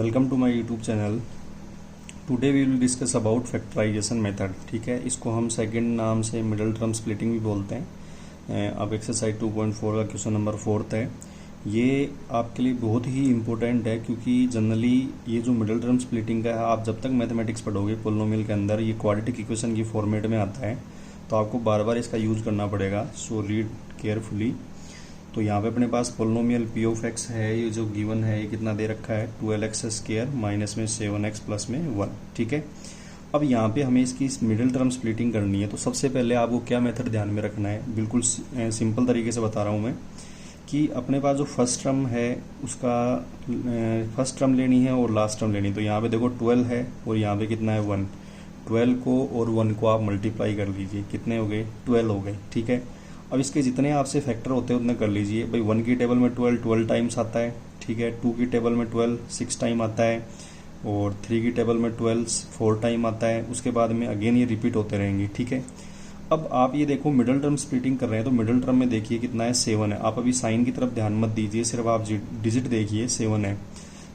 Welcome to my YouTube channel. Today we will discuss about factorisation method. ठीक है, इसको हम सेकंड नाम से मिडिल टर्म स्प्लिटिंग भी बोलते हैं। अब एक्सरसाइज 2.4 का क्वेश्चन नंबर 4 है। ये आपके लिए बहुत ही इम्पोर्टेंट है क्योंकि जनरली ये जो मिडिल टर्म स्प्लिटिंग का है, आप जब तक मैथमेटिक्स पढ़ोगे पोलिनोमियल के अंदर ये क्वाड्रेटिक इक्वेशन की फॉर्मेट में आता है, तो आपको बार बार इसका यूज करना पड़ेगा। So read carefully. तो यहाँ पे अपने पास पोलिनोमियल पी ऑफ एक्स है, ये जो गिवन है ये कितना दे रखा है 12x स्क्वायर माइनस में 7x प्लस में 1। ठीक है, अब यहाँ पे हमें इसकी मिडिल टर्म स्प्लिटिंग करनी है। तो सबसे पहले आपको क्या मेथड ध्यान में रखना है, बिल्कुल सिंपल तरीके से बता रहा हूँ मैं कि अपने पास जो फर्स्ट टर्म है उसका फर्स्ट टर्म लेनी है और लास्ट टर्म लेनी है। तो यहाँ पे देखो 12 है और यहाँ पे कितना है 1। 12 को और 1 को आप मल्टीप्लाई कर लीजिए, कितने हो गए 12 हो गए। ठीक है, अब इसके जितने आपसे फैक्टर होते हैं उतने कर लीजिए। भाई 1 की टेबल में 12 टाइम्स आता है। ठीक है, 2 की टेबल में 12 6 टाइम आता है और 3 की टेबल में 12 4 टाइम आता है। उसके बाद में अगेन ये रिपीट होते रहेंगे। ठीक है, अब आप ये देखो मिडिल टर्म स्प्लिटिंग कर रहे हैं तो मिडिल टर्म में देखिए कितना है 7 है। आप अभी साइन की तरफ ध्यान मत दीजिए, सिर्फ आप डिजिट देखिए 7 है।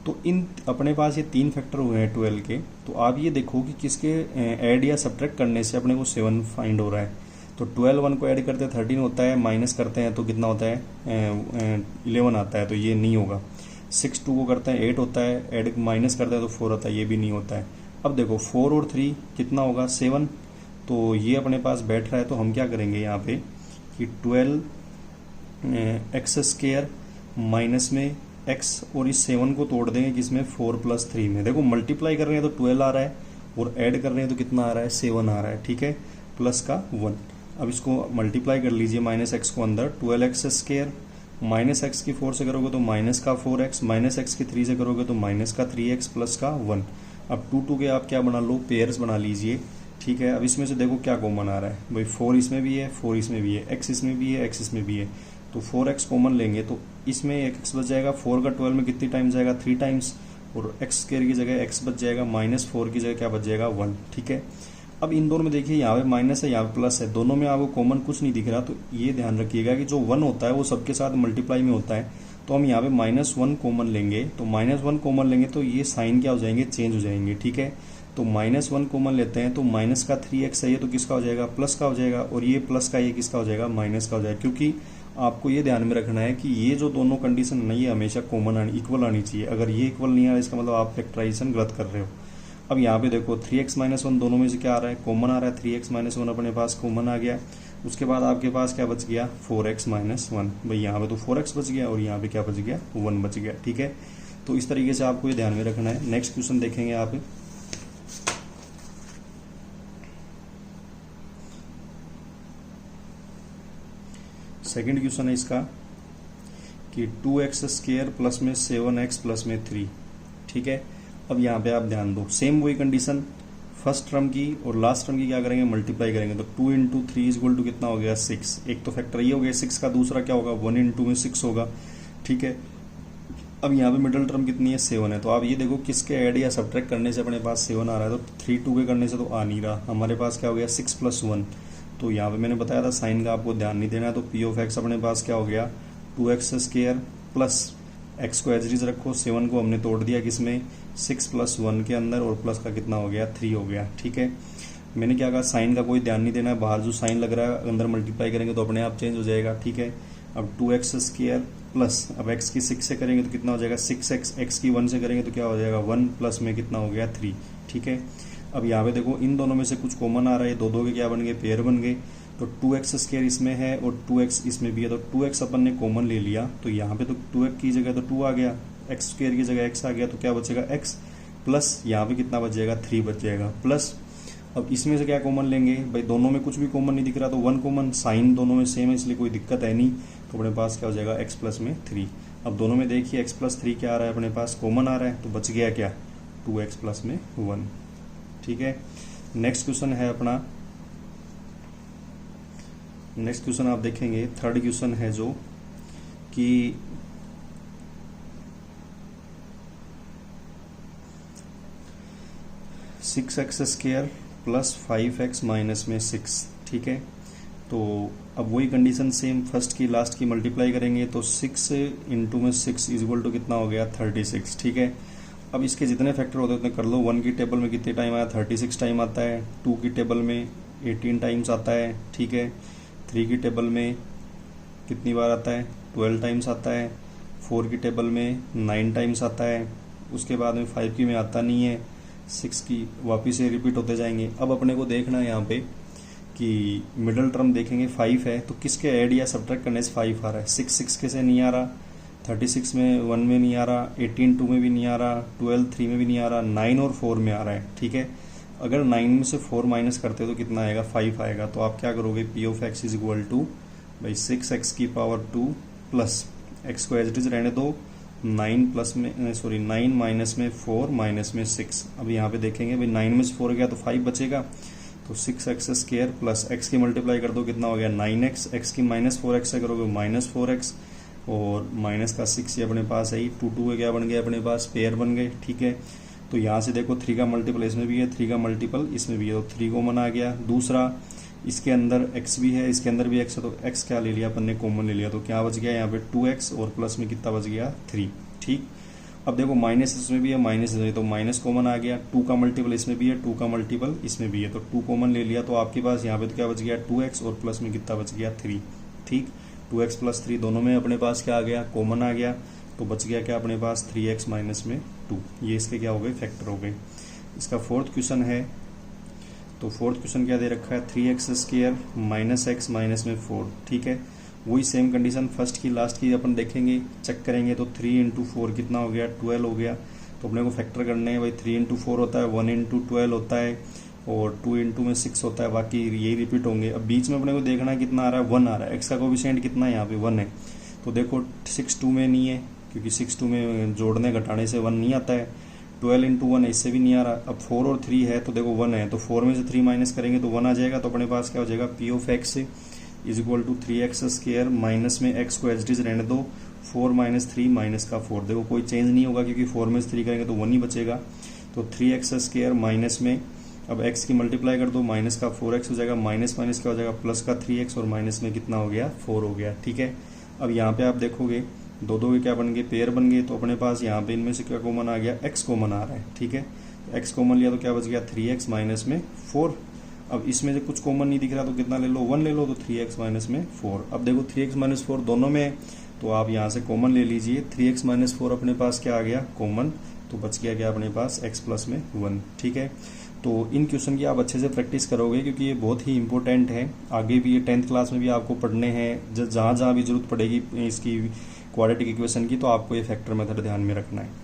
तो इन अपने पास ये 3 फैक्टर हुए हैं 12 के। तो आप ये देखो कि किसके ऐड या सब्ट्रैक्ट करने से अपने को 7 फाइंड हो रहा है। तो 12 1 को ऐड करते हैं 13 होता है, माइनस करते हैं तो कितना होता है 11 आता है, तो ये नहीं होगा। 6 2 को करते हैं 8 होता है, ऐड माइनस करते हैं तो 4 होता है, ये भी नहीं होता है। अब देखो 4 और 3 कितना होगा 7, तो ये अपने पास बैठ रहा है। तो हम क्या करेंगे यहाँ पे कि 12 एक्स स्क्वायर माइनस में x और इस 7 को तोड़ देंगे किसमें 4 + 3 में। देखो मल्टीप्लाई कर रहे हैं तो 12 आ रहा है और ऐड कर रहे हैं तो कितना आ रहा है 7 आ रहा है। ठीक है, प्लस का 1। अब इसको मल्टीप्लाई कर लीजिए माइनस एक्स को अंदर, 12x स्क्वायर माइनस एक्स की 4 से करोगे तो माइनस का 4x, माइनस एक्स की 3 से करोगे तो माइनस का 3x प्लस का 1। अब 2 2 के आप क्या बना लो, पेयर्स बना लीजिए। ठीक है, अब इसमें से देखो क्या कॉमन आ रहा है, भाई 4 इसमें भी है, 4 इसमें भी है, x इसमें भी है, x इसमें भी है। तो 4x कॉमन लेंगे तो इसमें एक x बच जाएगा। 4 का 12 में कितनी टाइम्स जाएगा 3 टाइम्स, और x स्क्वायर की जगह x बच जाएगा, माइनस 4 की जगह क्या बच जाएगा 1। ठीक है, अब इन दोनों में देखिए यहाँ पे माइनस है यहाँ पे प्लस है, दोनों में आपको कॉमन कुछ नहीं दिख रहा। तो ये ध्यान रखिएगा कि जो 1 होता है वो सबके साथ मल्टीप्लाई में होता है। तो हम यहाँ पे -1 कॉमन लेंगे, तो -1 कॉमन लेंगे तो ये साइन क्या हो जाएंगे, चेंज हो जाएंगे। ठीक है, तो -1 कॉमन लेते हैं तो माइनस का 3x है ये तो किसका हो जाएगा प्लस का हो जाएगा, और ये प्लस का ये किसका हो जाएगा माइनस का हो जाएगा। क्योंकि आपको ये ध्यान में रखना है कि ये जो दोनों कंडीशन नहीं है हमेशा कॉमन इक्वल आनी चाहिए। अगर ये इक्वल नहीं आ रहा इसका मतलब आप फैक्टराइजेशन गलत कर रहे हो। अब यहाँ पे देखो 3x - 1 दोनों में से क्या आ रहा है कॉमन आ रहा है, 3x - 1 अपने पास कॉमन आ गया। उसके बाद आपके पास क्या बच गया 4x - 1। भाई यहाँ पे तो 4x बच गया और यहाँ पे क्या बच गया 1 बच गया। ठीक है, तो इस तरीके से आपको ये ध्यान में रखना है। नेक्स्ट क्वेश्चन देखेंगे आप। सेकेंड क्वेश्चन है इसका कि 2x स्क्वायर प्लस में 7x प्लस में 3। ठीक है, अब यहाँ पे आप ध्यान दो, सेम वही कंडीशन फर्स्ट टर्म की और लास्ट टर्म की क्या करेंगे मल्टीप्लाई करेंगे। तो 2 × 3 = कितना हो गया 6। एक तो फैक्टर ये हो गया 6 का, दूसरा क्या होगा 1 × 2 में 6 होगा। ठीक है, अब यहाँ पे मिडिल टर्म कितनी है 7 है। तो आप ये देखो किसके ऐड या सब्ट्रैक्ट करने से अपने पास 7 आ रहा है। तो 3 2 के करने से तो आ नहीं रहा, हमारे पास क्या हो गया 6 + 1। तो यहाँ पे मैंने बताया था साइन का आपको ध्यान नहीं देना है। तो पी ऑफ एक्स अपने पास क्या हो गया 2x स्क्वायर प्लस x को एज इज रखो, 7 को हमने तोड़ दिया किसमें 6 + 1 के अंदर, और प्लस का कितना हो गया 3 हो गया। ठीक है, मैंने क्या कहा साइन का कोई ध्यान नहीं देना है, बाहर जो साइन लग रहा है अंदर मल्टीप्लाई करेंगे तो अपने आप चेंज हो जाएगा। ठीक है, अब 2x स्क्वायर प्लस अब x की 6 से करेंगे तो कितना हो जाएगा 6x, x की 1 से करेंगे तो क्या हो जाएगा 1 प्लस में कितना हो गया 3। ठीक है, अब यहाँ पे देखो इन दोनों में से कुछ कॉमन आ रहा है, दो दो के क्या बन गए पेयर बन गए। तो 2x स्क्वायर इसमें है और 2x इसमें भी है, तो 2x अपन ने कॉमन ले लिया। तो यहाँ पे तो 2x की जगह तो 2 आ गया, x स्क्वायर की जगह x आ गया, तो क्या बचेगा x प्लस यहाँ पे कितना बच जाएगा 3 बच जाएगा प्लस। अब इसमें से क्या कॉमन लेंगे, भाई दोनों में कुछ भी कॉमन नहीं दिख रहा तो 1 कॉमन, साइन दोनों में सेम है इसलिए कोई दिक्कत है नहीं। तो अपने पास क्या हो जाएगा x प्लस में 3। अब दोनों में देखिए x + 3 क्या आ रहा है अपने पास कॉमन आ रहा है, तो बच गया क्या 2x प्लस में 1। ठीक है, नेक्स्ट क्वेश्चन है अपना, नेक्स्ट क्वेश्चन आप देखेंगे थर्ड क्वेश्चन है जो कि 6x square plus 5x minus में 6। ठीक है, तो अब वही कंडीशन सेम फर्स्ट की लास्ट की मल्टीप्लाई करेंगे तो 6 × में 6 = कितना हो गया 36। ठीक है, अब इसके जितने फैक्टर होते हैं उतने कर लो। 1 की टेबल में कितने टाइम आया, 36 टाइम आता है। 2 की टेबल में 18 टाइम्स आता है, ठीक है। 3 की टेबल में कितनी बार आता है, 12 टाइम्स आता है। 4 की टेबल में 9 टाइम्स आता है। उसके बाद में 5 की में आता नहीं है। 6 की वापिस से रिपीट होते जाएंगे। अब अपने को देखना है यहाँ पे कि मिडल टर्म देखेंगे 5 है तो किसके ऐड या सब्ट्रैक्ट करने से 5 आ रहा है। 6 के से नहीं आ रहा, 36 में 1 में नहीं आ रहा, 18 2 में भी नहीं आ रहा, 12 3 में भी नहीं आ रहा, 9 और 4 में आ रहा है, ठीक है। अगर 9 में से 4 माइनस करते तो कितना आएगा, 5 आएगा। तो आप क्या करोगे, p of x is equal to भाई 6x की पावर 2 प्लस एक्स को एज इट इज रहने दो, 9 माइनस में 4 माइनस में 6। अब यहाँ पे देखेंगे भाई 9 में से 4 गया तो 5 बचेगा, तो 6x स्क्वायर प्लस x की मल्टीप्लाई कर दो कितना हो गया 9x, x की माइनस 4x से करोगे माइनस 4x और माइनस का 6 ये अपने पास है ही। 2 2 क्या बन गया अपने पास, पेयर बन गए, ठीक है। तो यहाँ से देखो 3 का मल्टीपल इसमें भी है, 3 का मल्टीपल इसमें भी है, तो 3 कॉमन आ गया। दूसरा इसके अंदर x भी है, इसके अंदर भी x है, तो x क्या ले लिया अपन ने, कॉमन ले लिया, तो क्या बच गया यहाँ पे 2x और प्लस में कितना बच गया 3, ठीक। अब देखो माइनस इसमें भी है, माइनस इसमें, तो माइनस कॉमन आ गया। 2 का मल्टीपल इसमें भी है, 2 का मल्टीपल इसमें भी है, तो 2 कॉमन ले लिया, तो आपके पास यहाँ पे तो क्या बच गया 2x और प्लस में कितना बच गया 3, ठीक। 2x प्लस 3 दोनों में अपने पास क्या आ गया, कॉमन आ गया, तो बच गया क्या अपने पास 3x माइनस में 2। ये इसके क्या हो गए, फैक्टर हो गए। इसका फोर्थ क्वेश्चन है, तो फोर्थ क्वेश्चन क्या दे रखा है, 3x square minus x minus में 4, ठीक है। वही सेम कंडीशन फर्स्ट की लास्ट की अपन देखेंगे, चेक करेंगे, तो 3 इंटू 4 कितना हो गया 12 हो गया। तो अपने को फैक्टर करने हैं भाई, 3 इंटू 4 होता है, 1 इंटू 12 होता है और 2 इंटू में 6 होता है, बाकी यही रिपीट होंगे। अब बीच में अपने को देखना है कितना आ रहा है, 1 आ रहा है। एक्स का कोएफिशिएंट कितना है यहाँ पे 1 है, तो देखो 6 2 में नहीं है, क्योंकि 6 2 में जोड़ने घटाने से 1 नहीं आता है। 12 इंटू 1 इससे भी नहीं आ रहा। अब 4 और 3 है तो देखो 1 है, तो 4 में से 3 माइनस करेंगे तो 1 आ जाएगा। तो अपने पास क्या हो जाएगा, p of x is equal to 3x square minus में x को एज इट इज रहने दो, 4 माइनस 3 माइनस का 4, देखो कोई चेंज नहीं होगा क्योंकि 4 में से 3 करेंगे तो 1 ही बचेगा। तो 3x स्क्वायर माइनस में अब x की मल्टीप्लाई कर दो, माइनस का 4x हो जाएगा, माइनस माइनस क्या हो जाएगा प्लस का 3x और माइनस में कितना हो गया 4 हो गया, ठीक है। अब यहाँ पे आप देखोगे दो दो के क्या बन गए, पेयर बन गए, तो अपने पास यहाँ पे इनमें से क्या कॉमन आ गया, x कॉमन आ रहा है, ठीक है। तो x कॉमन लिया तो क्या बच गया 3x माइनस में 4। अब इसमें से कुछ कॉमन नहीं दिख रहा तो कितना ले लो 1 ले लो, तो 3x माइनस में 4। अब देखो 3x माइनस 4 दोनों में है, तो आप यहाँ से कॉमन ले लीजिए। 3x माइनस 4 अपने पास क्या आ गया कॉमन, तो बच गया क्या अपने पास x प्लस में 1, ठीक है। तो इन क्वेश्चन की आप अच्छे से प्रैक्टिस करोगे क्योंकि ये बहुत ही इंपॉर्टेंट है। आगे भी ये 10th क्लास में भी आपको पढ़ने हैं, जहाँ जहाँ भी जरूरत पड़ेगी इसकी क्वाड्रेटिक इक्वेशन की, तो आपको ये फैक्टर मेथड ध्यान में रखना है।